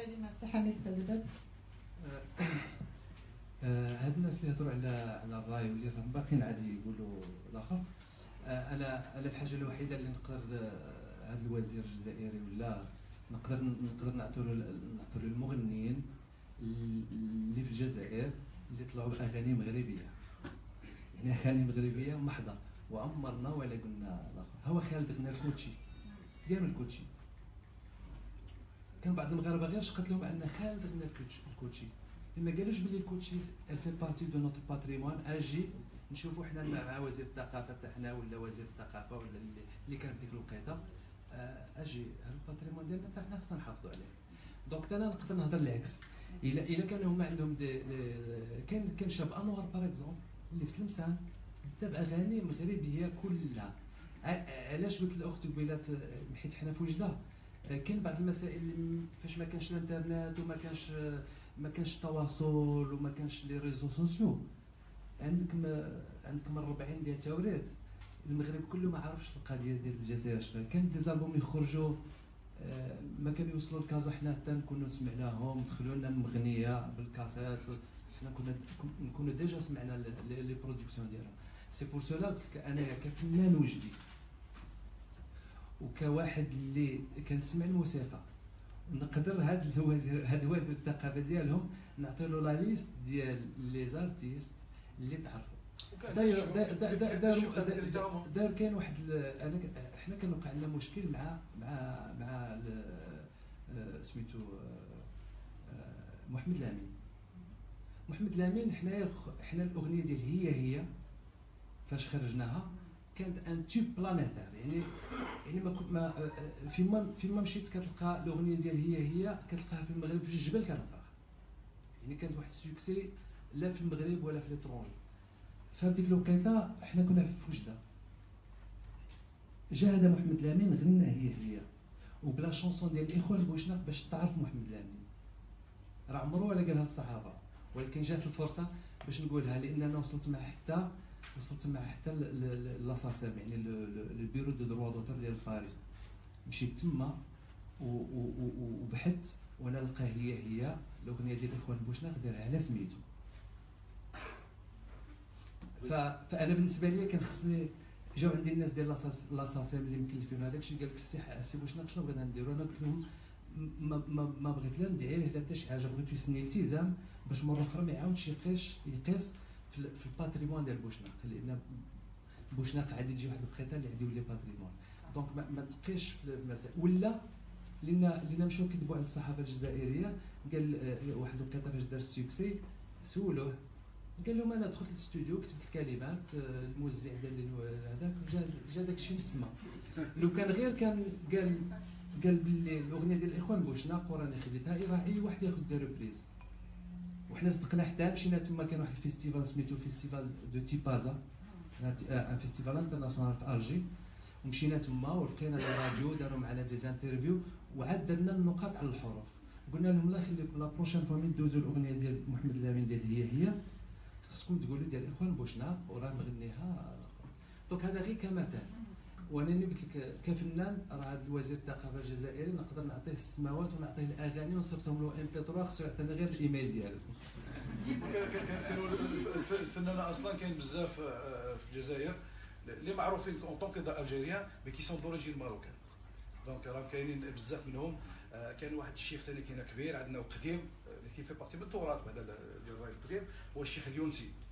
كلمه سي حميد فالباب. هاد الناس اللي هضروا على الراي واللي راهم باقيين عادي يقولوا الاخر. انا الحاجه الوحيده اللي نقدر هذا الوزير الجزائري ولا نقدر نعطوا له المغنيين اللي في الجزائر اللي طلعوا باغاني مغربيه، يعني اغاني مغربيه محضه، وعمرنا ولا قلنا الاخر. هو خالد غنى الكوتشي ديال الكوتشي، كان بعض المغاربه غير شقت لهم ان خالد غنى الكوتشي، ما قالوش بلي الكوتشي الفي بارتي دو نوتر باتريمون. اجي نشوفوا حنا مع وزير الثقافه تاعنا ولا وزير الثقافه ولا اللي كان في ديك الوقيته، اجي هذا الباتريمون ديالنا حنا خصنا نحافظوا عليه. دونك انا نقدر نهضر العكس. الا كانوا هما عندهم كان شاب انوار باغ اكزومبل اللي في تلمسان بدا باغاني مغربيه كلها. علاش قلت الاخت قبيلات حيت حنا في وجده كاين بعض المسائل فاش ما كانش الانترنت وما كانش التواصل وما كانش لي ريزو سوسيو، عندكم الربعين ديال التوريت المغرب كله ما عرفش القضيه ديال الجزائر. كان دي زالبوم يخرجوا ما كانوا يوصلوا لكازا، حنا حتى نكونوا سمعناهم، دخلوا لنا المغنيه بالكاسيت، حنا نكونوا ديجا سمعنا لي برودكسيون ديالها. سي بور سولا قلت لك انايا كفنان وجدي وكواحد اللي كنسمع الموسيقى نقدر هاد الوزير الثقافه ديالهم نعطي له لا ليست ديال لي زارتيست اللي تعرفوا. دار كاين واحد حنا كنوقع لنا مشكل مع سميتو محمد الامين. حنا الاغنيه ديال هي فاش خرجناها كانت ان تيب بلانيتير، يعني ما فيما مشيت كتلقى الاغنيه ديال هي كتلقاها في المغرب في الجبل كتلقاها، يعني كانت واحد السوكسي لا في المغرب ولا في ليترونجي. ففي ديك الوقيته حنا كنا في وجده، جا هذا محمد الامين غنى هي وبلا شونسون ديال الاخوان بوشناق باش تعرف محمد الامين راه عمرو ولا قالها للصحافه، ولكن جات الفرصه باش نقولها لان انا وصلت معها حتى لاساسام، يعني البيرو دو دروا دوتور ديال الفاري. مشيت تما وبحثت وانا لقى هي الاغنيه ديال الاخوان بوشناق دارها على سميتو. فانا بالنسبه لي كان خصني جاو عندي الناس ديال لاساسام اللي مكلفين هذاك الشيء، قال لك السي بوشناق شنو بغينا نديرو؟ انا قلت لهم ما بغيت لا ندعيه لا حتى شي حاجه، بغيت يسني التزام باش مره اخرى ما يعاودش يقيس في الباتريمون ديال بوشناق، لان بوشناق عادي تجي واحد الوقيته اللي عادي يولي باتريمون. دونك ما تبقيش في المسائل ولا لان مشاو كيدبوا على الصحافه الجزائريه. قال واحد الوقيته فاش دار السوكسي سولوه، قال لهم انا دخلت للاستوديو كتبت الكلمات، الموزع دار لي هذاك جا داك الشيء من السما. لو كان غير كان قال باللي الاغنيه ديال الاخوان بوشناق وراني خديتها راه اي واحد ياخذ دي ريبريز. وحنا صدقنا حتى مشينا تما، كان واحد الفيستيفال سميتو فيستيفال دو تيبازا، ان فيستيفال انترناسيونال في الجي، ومشينا تما ولقينا الراديو داروا معنا دي زانترفيو وعاد درنا النقاط على الحروف. قلنا لهم الله يخليكم لا بروشين فوا ندوزو الاغنيه ديال محمد الامين ديال هي خصكم تقولوا ديال الاخوان بوشناق وراه مغنيها. دونك هذا غير كمثال. وانا قلت لك كفنان راه هذا الوزير الثقافه الجزائري نقدر نعطيه السماوات ونعطيه الاغاني ونصيفطهم له ام بي 3، خصو يعطيني غير الايميل ديالو. كانوا الفنانه اصلا كاين بزاف في الجزائر اللي معروفين اون طونك الجيريان مي كي سون دوريجين ماروكان. دونك راه كاينين بزاف منهم. كان واحد الشيخ ثاني كاين كبير عندنا وقديم اللي كيفي بارتي من التراث بعدا ديال الراي القديم، هو الشيخ اليونسي.